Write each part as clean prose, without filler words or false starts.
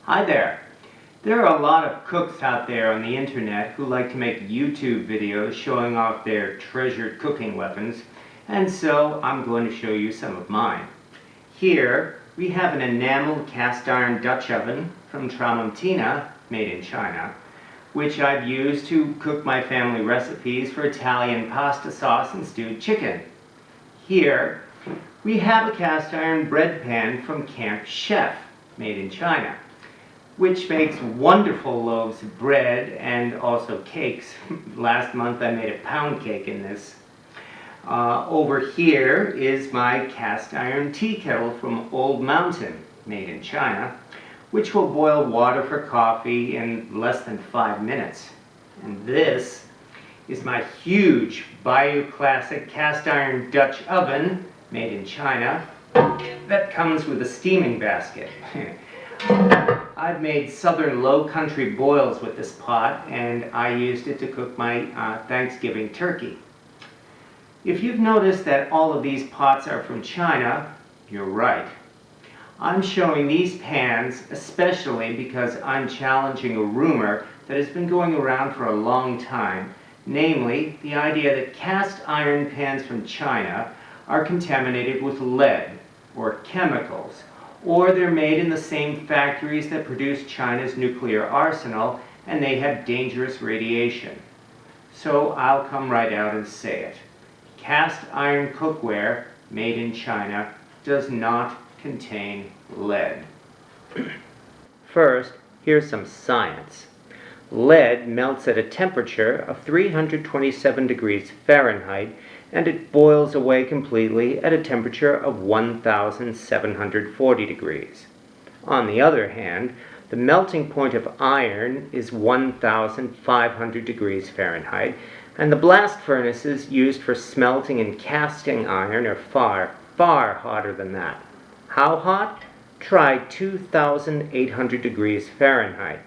Hi there. There are a lot of cooks out there on the internet who like to make YouTube videos showing off their treasured cooking weapons, and so I'm going to show you some of mine. Here we have an enamel cast iron Dutch oven from Tramontina, made in China, which I've used to cook my family recipes for Italian pasta sauce and stewed chicken. Here we have a cast iron bread pan from Camp Chef, made in China, which makes wonderful loaves of bread and also cakes. Last month I made a pound cake in this. Over here is my cast iron tea kettle from Old Mountain, made in China, which will boil water for coffee in less than 5 minutes. And this is my huge Bayou Classic cast iron Dutch oven, made in China, that comes with a steaming basket. I've made southern low country boils with this pot, and I used it to cook my Thanksgiving turkey. If you've noticed that all of these pots are from China, you're right. I'm showing these pans especially because I'm challenging a rumor that has been going around for a long time, namely the idea that cast iron pans from China are contaminated with lead or chemicals, or they're made in the same factories that produce China's nuclear arsenal and they have dangerous radiation. So I'll come right out and say it. Cast iron cookware made in China does not contain lead. First, here's some science. Lead melts at a temperature of 327 degrees Fahrenheit, and it boils away completely at a temperature of 1,740 degrees. On the other hand, the melting point of iron is 1,500 degrees Fahrenheit, and the blast furnaces used for smelting and casting iron are far, far hotter than that. How hot? Try 2,800 degrees Fahrenheit.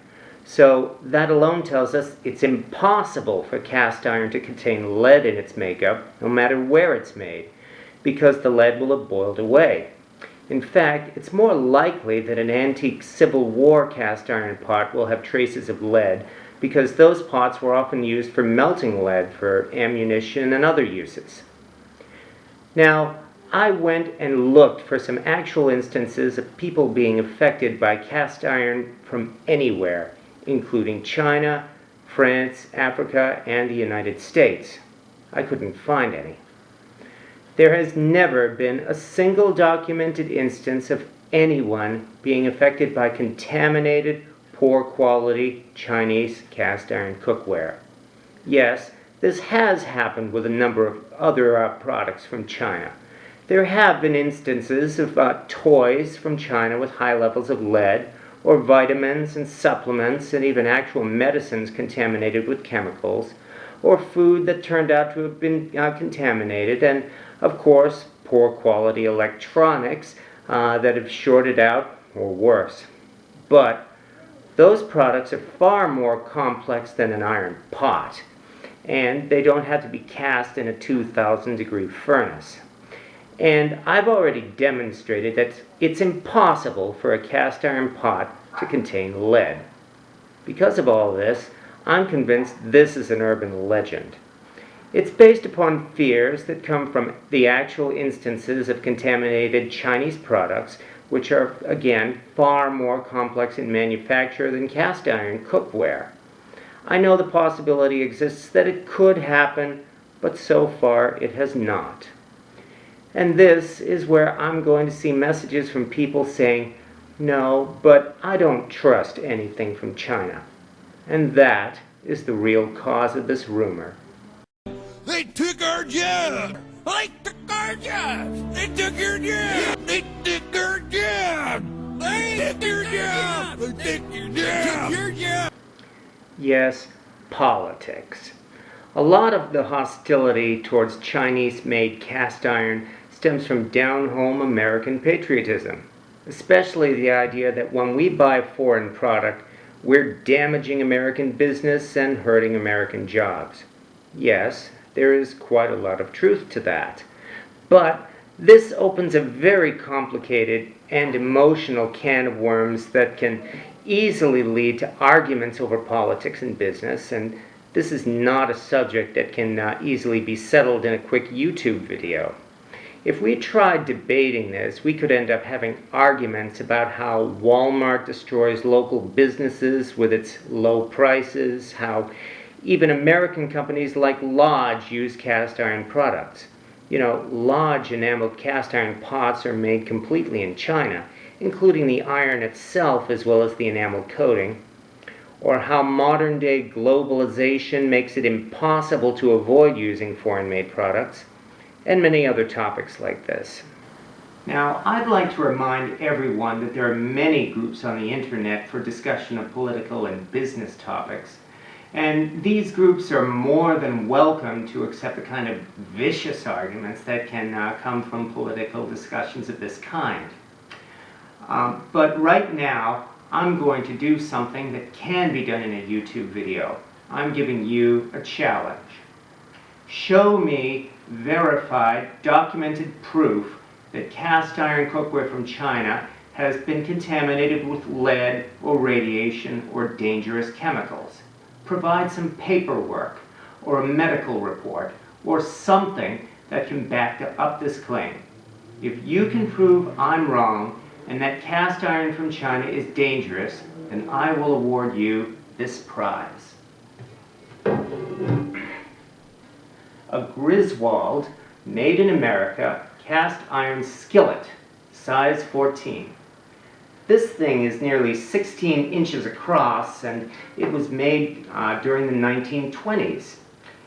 So that alone tells us it's impossible for cast iron to contain lead in its makeup, no matter where it's made, because the lead will have boiled away. In fact, it's more likely that an antique Civil War cast iron pot will have traces of lead, because those pots were often used for melting lead for ammunition and other uses. Now, I went and looked for some actual instances of people being affected by cast iron from anywhere, including China, France, Africa, and the United States. I couldn't find any. There has never been a single documented instance of anyone being affected by contaminated, poor quality Chinese cast iron cookware. Yes, this has happened with a number of other products from China. There have been instances of toys from China with high levels of lead, or vitamins and supplements and even actual medicines contaminated with chemicals, or food that turned out to have been contaminated, and of course poor quality electronics that have shorted out or worse. But those products are far more complex than an iron pot, and they don't have to be cast in a 2,000 degree furnace. And I've already demonstrated that it's impossible for a cast iron pot to contain lead. Because of all this, I'm convinced this is an urban legend. It's based upon fears that come from the actual instances of contaminated Chinese products, which are, again, far more complex in manufacture than cast iron cookware. I know the possibility exists that it could happen, but so far it has not. And this is where I'm going to see messages from people saying, "No, but I don't trust anything from China." And that is the real cause of this rumor. They took our job! They took our job! They took your job! They took our job! They took your job! They took your job! They took your job! Yes, politics. A lot of the hostility towards Chinese-made cast iron stems from down-home American patriotism, especially the idea that when we buy a foreign product, we're damaging American business and hurting American jobs. Yes, there is quite a lot of truth to that. But this opens a very complicated and emotional can of worms that can easily lead to arguments over politics and business, and this is not a subject that can easily be settled in a quick YouTube video. If we tried debating this, we could end up having arguments about how Walmart destroys local businesses with its low prices, how even American companies like Lodge use cast iron products. You know, Lodge enameled cast iron pots are made completely in China, including the iron itself as well as the enamel coating. Or how modern-day globalization makes it impossible to avoid using foreign-made products, and many other topics like this. Now, I'd like to remind everyone that there are many groups on the internet for discussion of political and business topics, and these groups are more than welcome to accept the kind of vicious arguments that can come from political discussions of this kind. But right now, I'm going to do something that can be done in a YouTube video. I'm giving you a challenge. Show me verified, documented proof that cast iron cookware from China has been contaminated with lead or radiation or dangerous chemicals. Provide some paperwork or a medical report or something that can back up this claim. If you can prove I'm wrong and that cast iron from China is dangerous, then I will award you this prize. A Griswold, made in America, cast iron skillet, size 14. This thing is nearly 16 inches across, and it was made during the 1920s.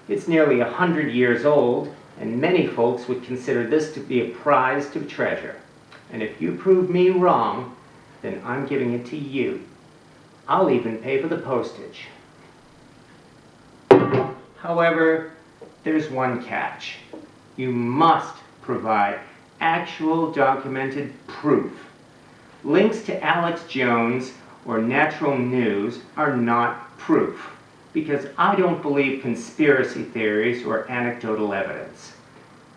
It's nearly 100 years old, and many folks would consider this to be a prized treasure. And if you prove me wrong, then I'm giving it to you. I'll even pay for the postage. However, there's one catch. You must provide actual documented proof. Links to Alex Jones or Natural News are not proof, because I don't believe conspiracy theories or anecdotal evidence.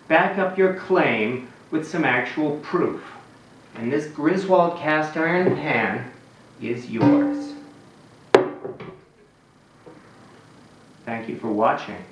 Back up your claim with some actual proof. And this Griswold cast iron pan is yours. Thank you for watching.